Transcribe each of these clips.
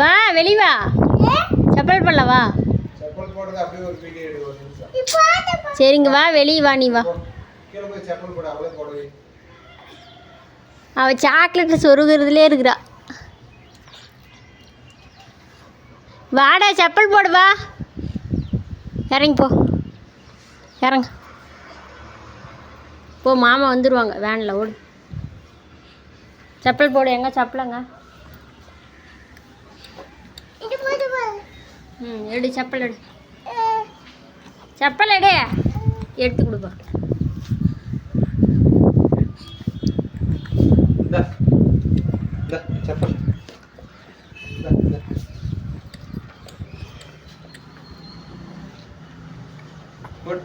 வா வெளிய வா. செப்பல் போடல வா. செப்பல் போடுறது அப்படியே ஒரு வீடியோ எடு ஒரு நிமிஷம். சரிங்க வா வெளிய வா நீ வா. கீழ போய் செப்பல் போடு அவளே போடுவே. அவ சாக்லேட் சொருகிறதுலே இருக்குறா. வாடா செப்பல் போடு வா. இறங்கி போ. இறங்கு. போ மாமா வந்துடுவாங்க வேனில் ஓடு. செப்பல் போடு எங்க செப்பலங்க. எடு செப்பல் எடு. செப்பல் எடு எடுத்து கொடுப்பா. செப்பல் குட்.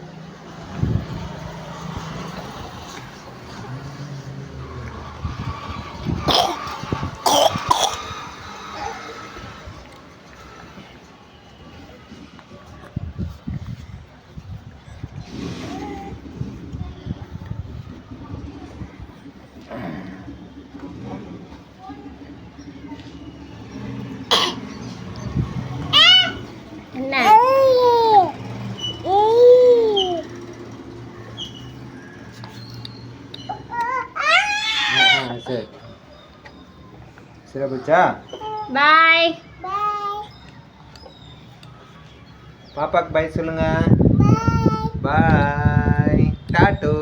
என்ன சரி சரி பச்சா. பாய். பாப்பாக்கு பை சொல்லுங்க. பாய் டாட்டூ.